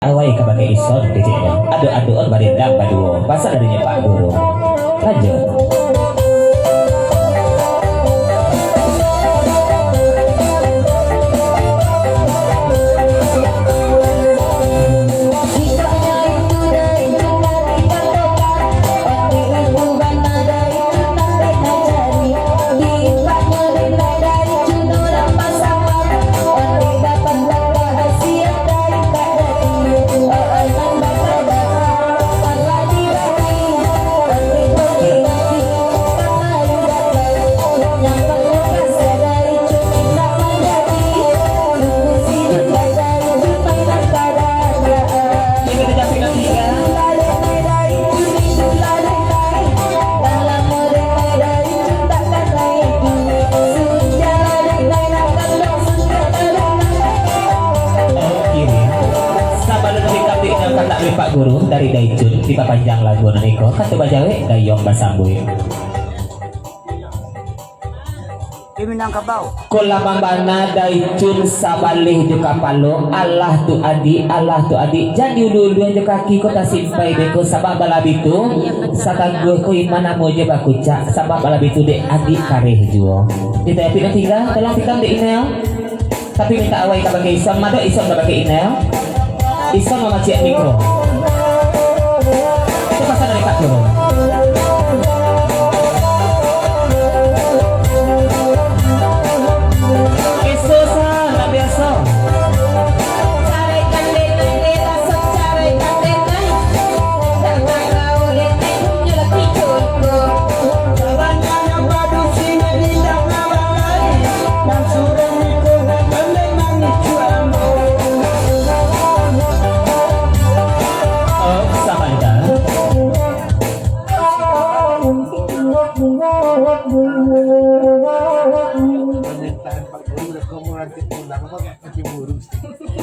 awai kebagai ison kecilnya adu-aduan barindang baduo pasal darinya Pak Guru lanjut. Pak Guru dari Daijun tiba panjang lagu niko kata bajawe dayong basambui Minangkabau kula mambana Daijun sabalih juga palo Allah tu adi jadi ulu-ulu yang kaki kota simpai deko sabab balabitu satangguh ko imana moje bakuca sabab balabitu de adi kareh juo kita pilih tinggal tolong tikam di email tapi minta awai kabagai ison mado ison kabagai email ison memaciak mikro itu pasal dari Pak Guru.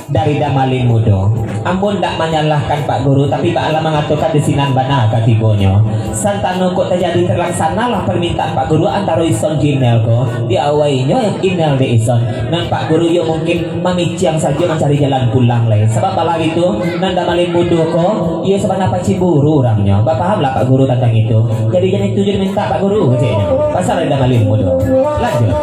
Dari Damalin Mudo ampun tak menyalahkan Pak Guru tapi Pak Allah mengaturkan desinan bana katibonyo santano kok terjadi terlaksanalah permintaan Pak Guru antara ison jinel ko diawainya inel de ison dan Pak Guru yo mungkin memiciang saja mencari jalan pulang lain sebab malah itu nan Damalin Mudo ko iya sebenarnya apa ciburu orangnya Bapak paham lah Pak Guru tentang itu jadi jangan itu jadi minta Pak Guru kecilnya pasal dari Damalin Mudo lanjut.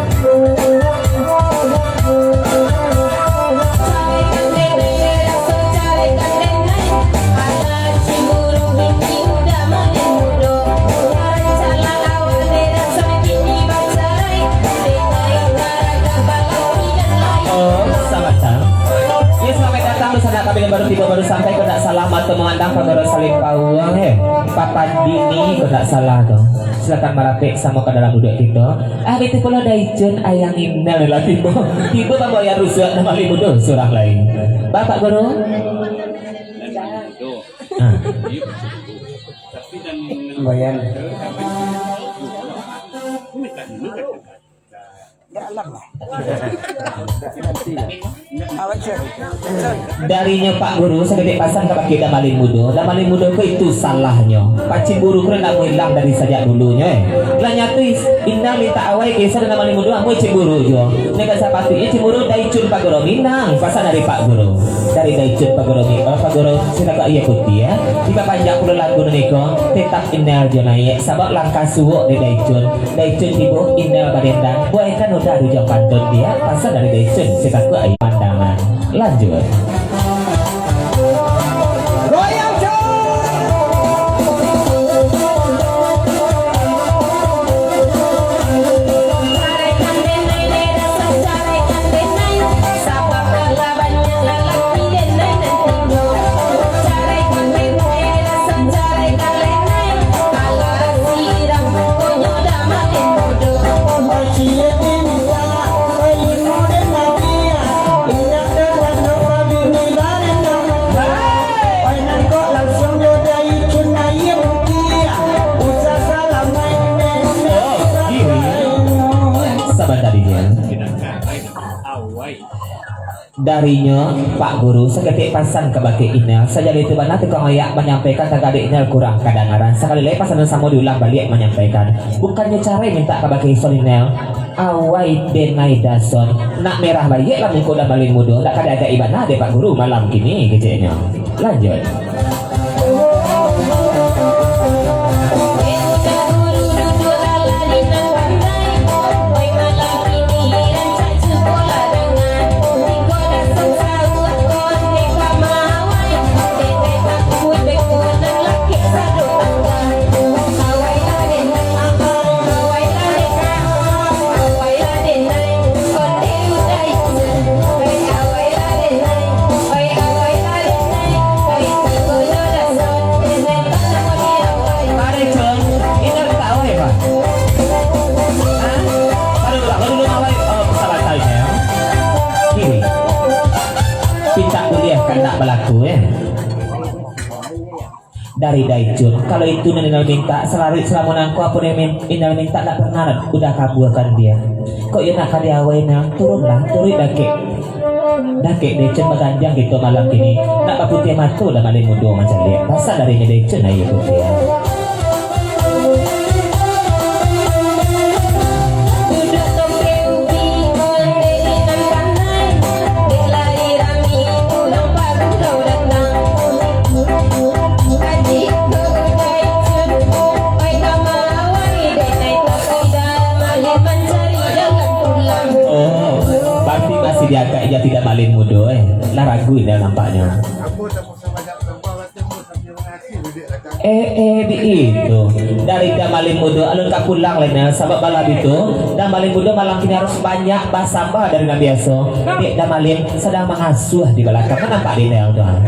Baru tiba baru sampai kau tak salah mata memandang Pagoro Salim Pawang Papa Dini kau tak salah tuh silakan merapik sama ke dalam duduk kita itu pula Daijun ayang email lagi tiba Pak Boya rusak nama limudo surah lain Bapak Guru Bayan darinya Pak Guru sebagai pasang ke kita Damalin Mudo itu salahnya Pak Ciburu kena nak hilang dari sejak dulunya lanya tuh indah minta awai kisah dengan Damalin Mudo amu Ciburu jo nega sepatunya Ciburu Daijun Pak Guru minang pasang dari Pak Guru dari Daijun Pak Guru Pak Guru sila ka iya putih ya tiba panjang pula lagu niko tetap indah jo naik sabab langkah suwok di Daijun tiba indah badendang buat kan udah di jauh pantun dia pasal dari Daijun sila ka iya pandangan lanjut. Darinya Pak Guru seketik pasang ke baki email saja itu mana tukang ayak menyampaikan tagad email kurang kadangaran sekali lepas sama diulang balik menyampaikan bukannya cara minta ke baki email awai denai dason nak merah bayi lah mengko Damalin Mudo nak ada ibadah de Pak Guru malam kini keceknya Lanjut. Berlaku ya dari Daijun. Kalau itu Nina minta selama aku apa Nina minta tak pernah udah kabulkan dia. Kok ya nak kali awalnya turun dake Daijun maganjang gitu malam ini nak putih matu dah maling mudo macam dia rasa darinya Daijun ayo putih ya. Dia kayaknya tidak malin mudo lah ragu dia nampaknya. Di itu dari dah malin mudo alun tak pulang lainnya sabab malam itu dah malin mudo malam kini harus banyak basambah dari yang biasa dia dah malin sedang mengasuh di belakang kan nampak dia udah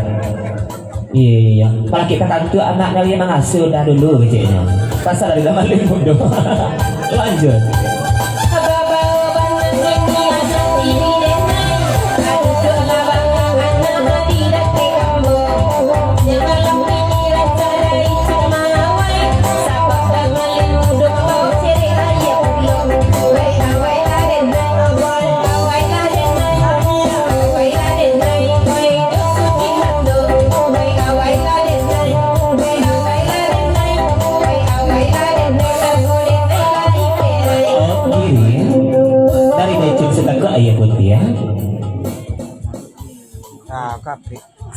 iya kalau kita kan tu anak dia mengasuh dah dulu kecilnya pasal dari dah malin mudo. Lanjut.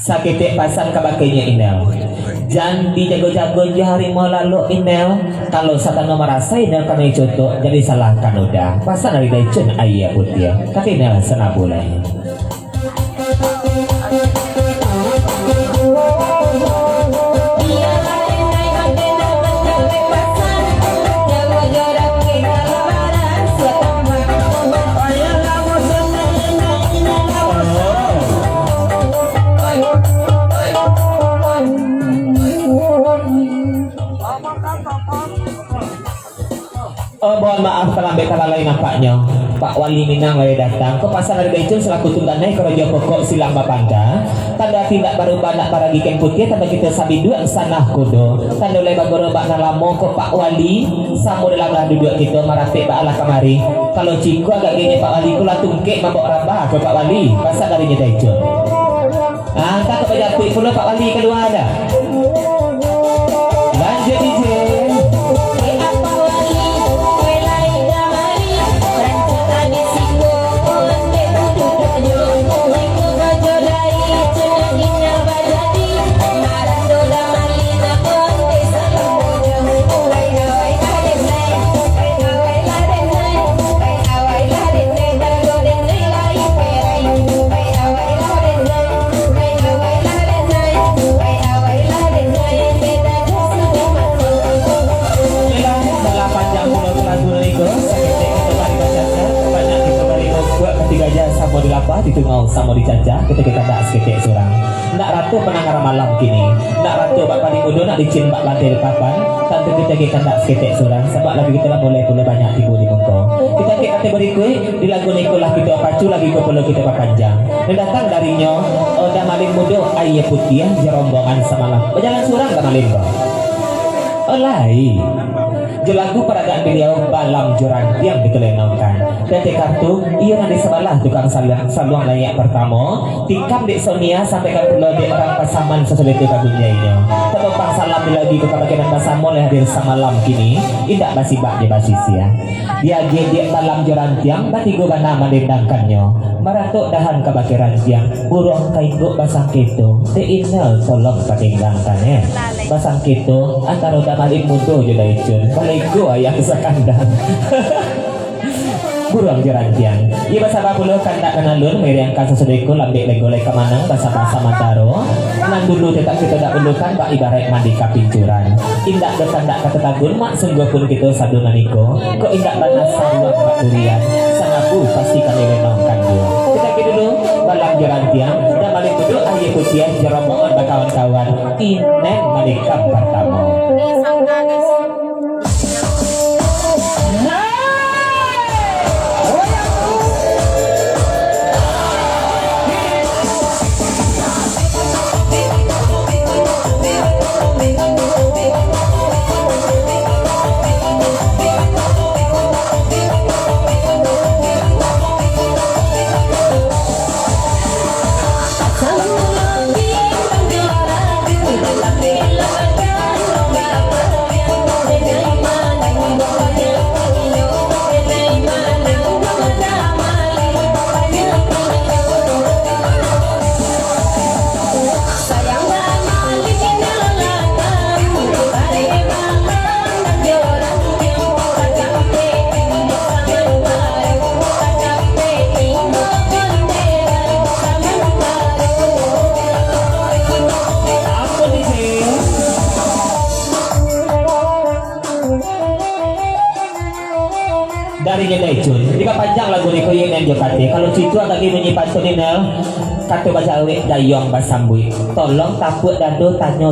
Sakit pasang kabakainya Inel jangan dijago-jago hari mau lalu Inel kalau satano merasa Inel kami contoh jadi salahkan udah pasang dari Daijun ayah putih tapi Inel sana boleh. Mohon maaf terlambat lain nampaknya Pak Wali Minang lagi datang ke pasar dari Daijun selaku tungganai kerja pokok silang bapanda tanda tidak baru banyak para giken putih tanda kita sabi dua sanah kudo tanda lebar berobak nalamo ke Pak Wali samu dalam lah duduk kita maratik ba'alah kamari kalau ciku agak gini Pak Wali kula tungkek mabok rabah ke Pak Wali pasar dari Daijun tak kepejati pula Pak Wali keluar ada. Lanjut DJ. Itu mau sama dicacah kita tak seketik surang nak ratu penanggar malam kini nak ratu bak paling muda nak dicin bak lantai papan tentu kita tak seketik surang sebab lagi kita lah boleh banyak tibu di muka kita kategori kue di lagu nikolah kita pacu lagi ke perlu kita panjang dan datang darinya udah maling muda ayah putih jerombongan semalam berjalan surang ke maling kau olai jelagu peragaan beliau balam jurang yang dikelenongkan dan di kartu ia nanti sebelah tukang saluang layak pertama tikam di Sonia sampai ke pulau di orang pasaman sesuai itu kagunyainya terpang salam lagi ke kabagian pasaman yang hadir semalam kini indak basi bak di basis ya dia gedek balam jurang tiang bati gubana mendendangkannya maratuk dahan kebakiran jiang burung kaingo basang gitu teinal tolong patinggangkannya basang gitu antara damalik mundo juga icun baliku ayah sekandang burung jerantian iya bahasa bapulo kanda kenalun meriangkan sesudiku lambik legolek kemanang bahasa mantaro nan dulu tetap kita tak perlukan bak ibarat mandi kapincuran indak bertandak kata tagun mak sungguh pun kita sadungan iko kok indak banas saruang bak durian sangaku pasti kami menongkan dia kita dulu balang jerantian dan balik dulu ayah putian jeromongan kawan-kawan inen malikam pertama dari nyedecun jika panjang lagu ni koyen yang jokate kalau situ agak menyimpan tuninel kata baca awek dayong basambui tolong tapuk dado tanyo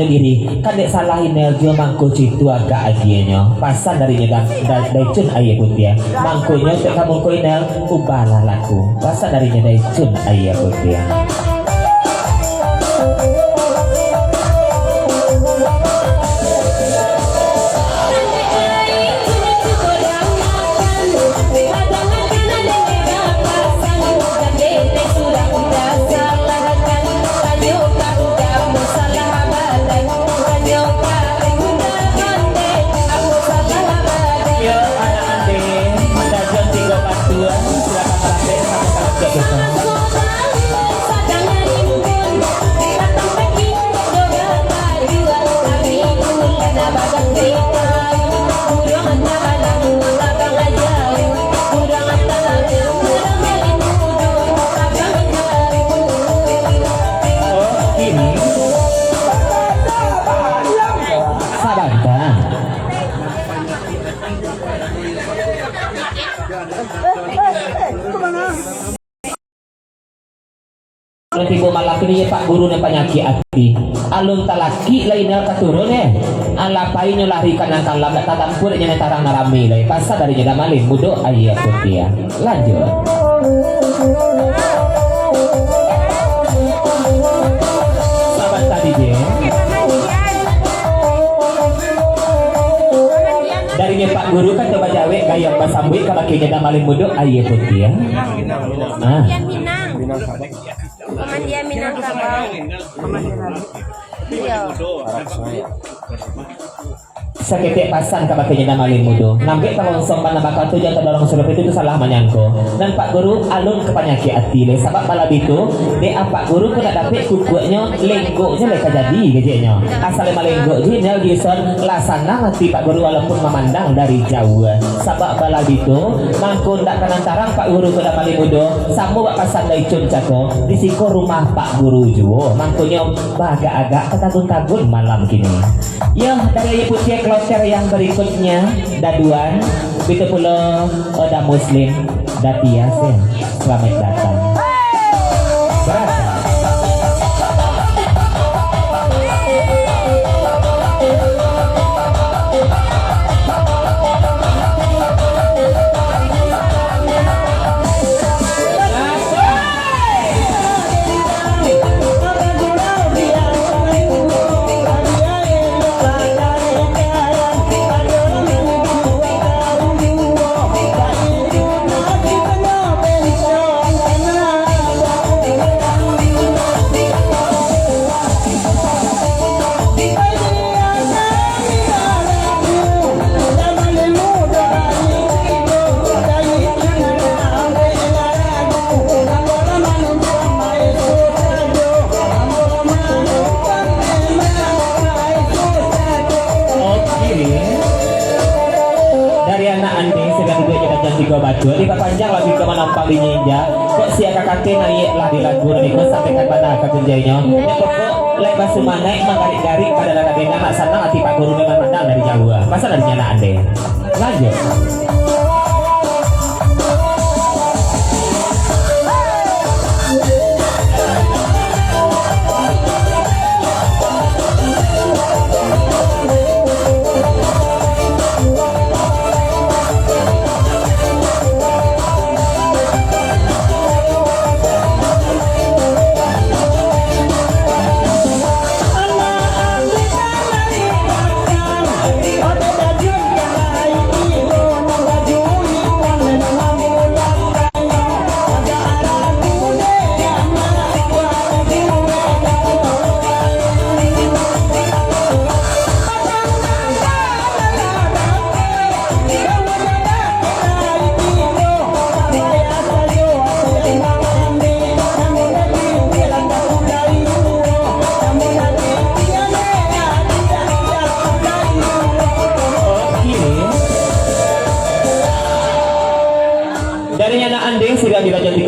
diri kan dek salah inel jo mangko situ agak agienyo pasan dari nyedang daycun ayah putia mangkonya untuk kamu koinel ubala laku pasan dari nyedecun ayah putia tiba malah kini pak guru dan penyakit hati alun talaki lainnya keturun alapai nyolari kanan kalam tak tampur nyana tarang narami lai pasal dari nyana malin mudo ayah putia lanjut sahabat tadi dia dari pak guru kan coba jawe gaya basambui kabaki nyana malin mudo ayah putia Pemandian Minangkabau. Iya. Seketik pasan kabaki nyana malin mudo nambik tawang sompan nabakal tu jangan terdorong suruh itu salah manyangko dan pak guru alun ke penyakit hati le sabab balap itu dia pak guru kena dapet kukunya lenggoknya leka jadi gejeknya asal lima lenggok jinal gison lasana mati pak guru walaupun memandang dari jauh sabab balap itu mangkun tak kanan tarang pak guru kena malin mudo samu bak pasan dari cun cako disiko rumah pak guru juo mangkunya agak-agak ketagun-tagun malam kini ya dari putih kloter yang berikutnya daduan itu pula Oda Muslim Datias selamat datang berapa batu di panjang lagi ke menampang di ninja kok si kakak naik lah di lagu niku sampaikan mana ke kunjainya ya pokok lek basu mana menggarik-garik pada dana dena nak sana hati pak guru memang mandang dari jauh masa dari nyana ande lanjut.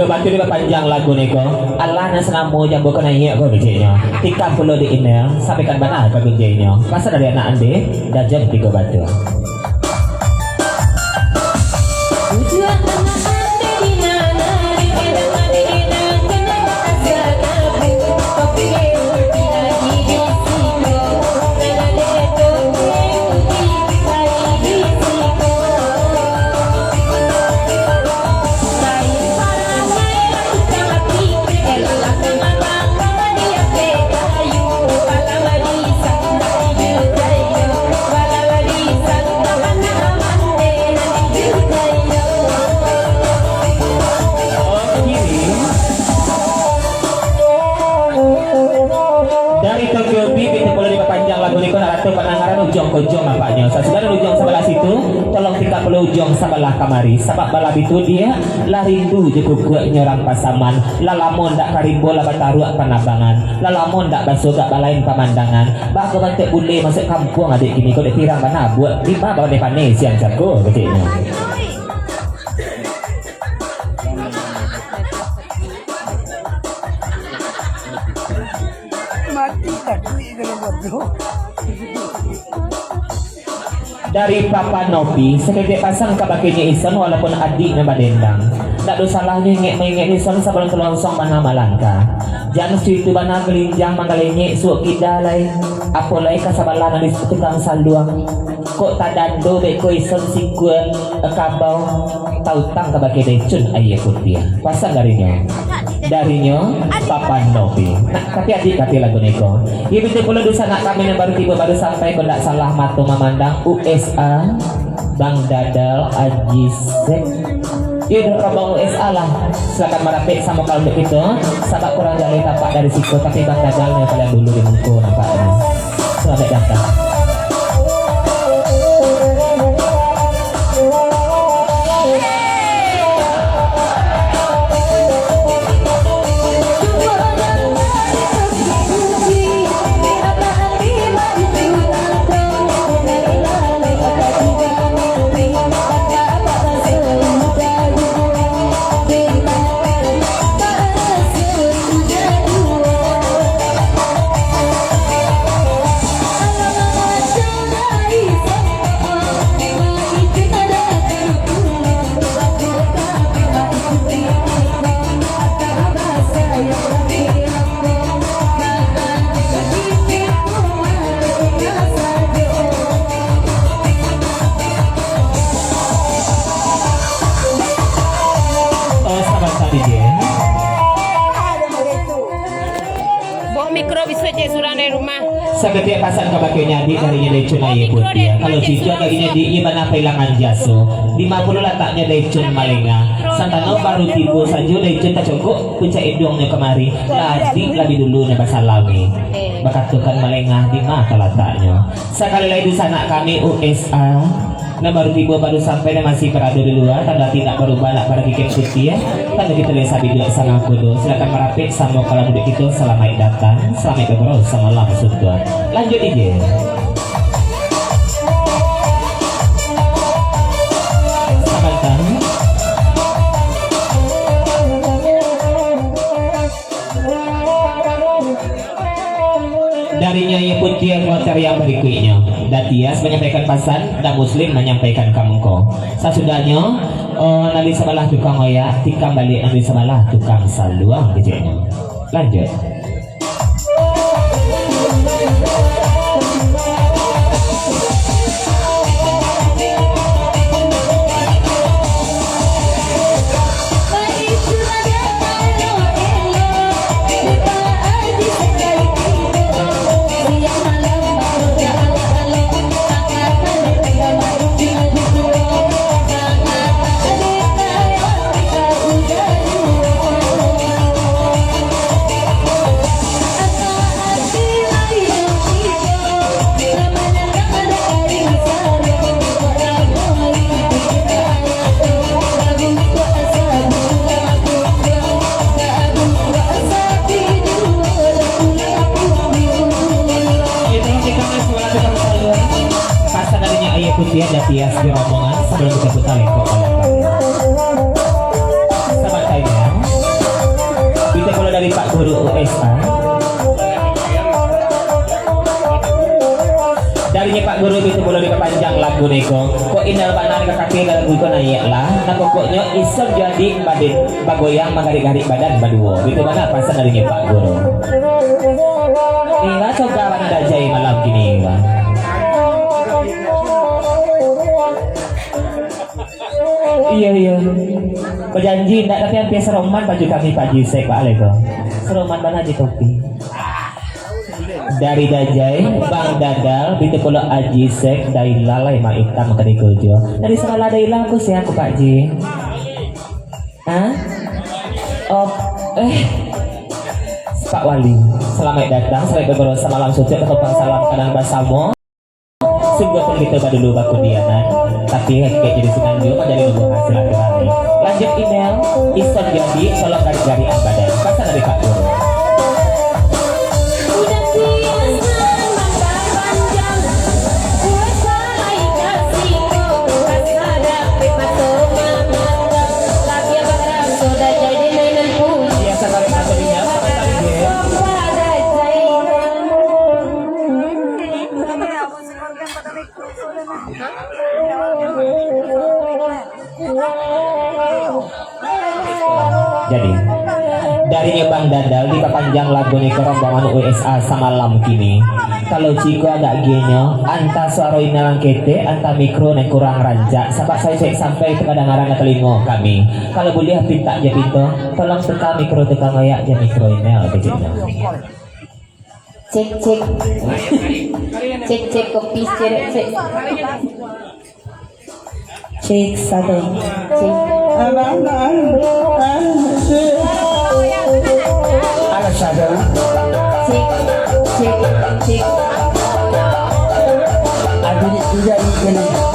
Batu di panjang lagu niko Allah nasnamu jambu kena iya kau bijenya 30 di email sampaikan mana ke kunjainya masa dari anak ande dajab 3 batu. Ujung nampaknya sesudah ujung sebelah situ tolong 30 ujung sebelah kamari sabab balap itu dia larindu cukup gue nyorang pasaman lalamun dak karimbo labat taruak panabangan lalamun dak basuh gak balain pemandangan bako bantek bule masuk kampung adik kini kau dek pirang mana buat 5 bawa depane siang jago kecilnya. Mati tadi dalam bodoh. Dari Papa Nopi sekedek pasang kabakinya ison walaupun adik nama dendang tak ada salahnya ngek ison sebelum kelongsong mana malangka jangan itu mana gelinjang manggalenya suuk kidalai apolai kasabalan di tukang salduang kok tak dando beko ison sikua kabau tautang kabake decun ayah kutia pasang darinya Papa Nopi nah tapi adik kati lagu neko ya betul pula dosa nak kami yang baru tiba baru sampai kau tak salah mata memandang USA Bang Dadal Ajisek ya udah robong USA lah silakan merapik sama kalau untuk itu sahabat kurang jali tapak dari siku tapi Bang Dadal yang kalian dulu di muka nampaknya selamat datang. Seketika pasang kebagiannya di darinya lecun ayah putih kalau cicu darinya di mana pelangan jaso 50 letaknya lecun malenga santano baru tibu saja lecun tak cukup puncak idungnya kemari lebih dulu nih basalami bakat tukan malenga di mata letaknya sekali lagi di sana kami USA nah baru tiba baru sampai dan masih berada di luar tanda tidak berubah nak pada kikit putih ya tanda kita lihat sabi dulu sangat kudu silakan merapik sama kalau mudik itu selamat datang selamat berbual sama langsung tuan lanjut ije selamat datang Darinya ia pun tiang water yang berikutnya. Datias menyampaikan pesan dan Muslim menyampaikan kamengko. Sasudahnya nanti sebelah tukang oya, tikam balik nanti sebelah tukang saluang kecilnya. Lanjut. Putih ada tias di rombongan sebelum kita putar lengkok sahabat kaya kita kalau dari Pak Guru USA darinya Pak Guru itu boleh diperpanjang lagu neko kok indah banar ke kaki lagu itu naik lah nah pokoknya isem jadi badan bagoyang menggarik-garik badan baduo itu mana pasal darinya Pak Guru ini coba mana dajai malam gini bang. Iya berjanji enggak tapi hampir seroman baju kami Pak Jisek Pak Aleko seroman banget di topi dari Dajai Bang Dadal itu pula Ajisek dari lalai mak hitam ke dikojo dari sekolah dari aku sih aku Pak Ji Pak Wali selamat datang selamat berbrosa malam suci atau salam kadang basamo sungguh pun kita dulu baku dianan tapi kayak jadi senang juga jadi nunggu hasil lagi lanjut email ison jadi tolong garis-garian badan pasal dari Pak Guru jadi darinya Bang Dadal diperpanjang lagu nih ke rombongan USA semalam kini kalau Ciko agak genyo anta suara inalang kete anta mikro nek kurang rancak sampai saya cek sampai ke kadang-kadang ke telingo kami kalau boleh pinta aja pintu tolong teka mikro teka ngayak aja mikro email kecilnya cek kopi cek satu cek cek Aduh tidak ini.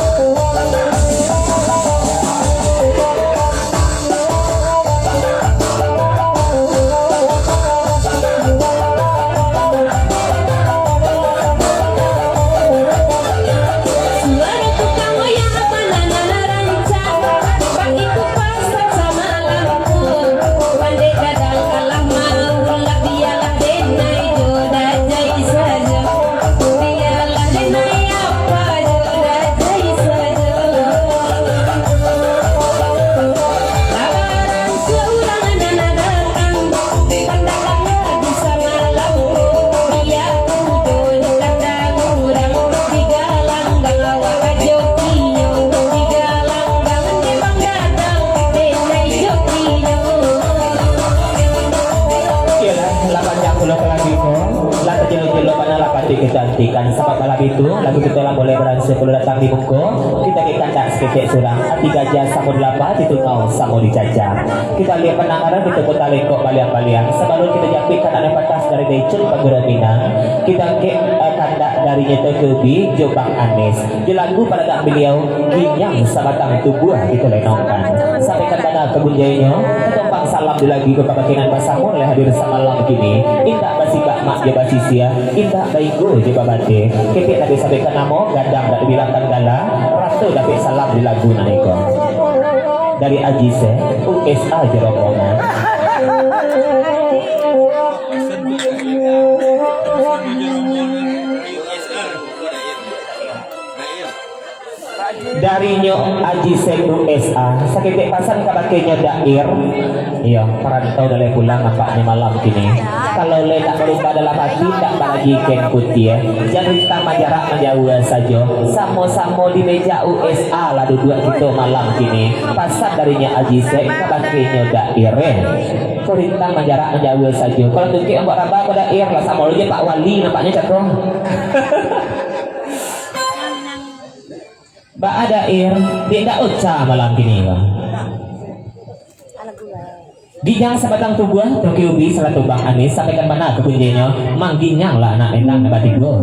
kecantikan sahabat malam itu lagu kita lah boleh beransur perlu datang di muka kita kandak sekecek surang hati gajah samud lapa itu kau samud dicaca kita lihat penangaran kita kota lekok baliang-baliang sebelum kita japikan ada batas dari Decun Pagura Minang kita ke kandak dari Nyeto Kebi Jobang Anis di lagu pada tak beliau ginyang sabatang tubuh itu lenongkan sampai kata kebun jayanya ketumpang salam di lagi ke pakinan basamur oleh hadir semalam kini indah basika mak jeba sisia indah baiku jeba bate kepik tadi sampai ke namo gadang tak dibilangkan gala ratu dapat salam di lagu naniko dari Ajise USA jerokongan darinya Aji Sek USA sakit pasan kabaknya dair iya perantau dari pulang nampaknya malam kini kalau le tak berubah dalam hati tak bagi ken putih jangan kita jarak menjauh saja samo-samo di meja USA lah dua kita malam kini pasan darinya Aji Sek kabaknya dair perintah menjarak menjauh saja kalau tuki mbak rabah pada dair lah sama aja Pak Wali nampaknya cakong Mbak ada air, tidak uca malam kini bang. Ginyang sebatang tubuh, Toki Ubi salah tubang Anis sampaikan mana ke kuncinya, mang ginyang lah anak enang dapat tigo.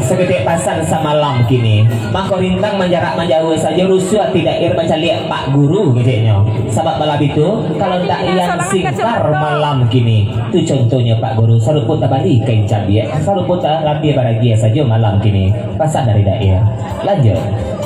Segede pasan semalam kini maka rintang menjarak menjauh saja rusuh tidak ir baca lihat Pak Guru gedenya sebab malam itu kalau tak yang singkar malam kini itu contohnya Pak Guru saruput balik kain cabiak saruput rapi bahagia saja malam kini pasan dari daerah lanjut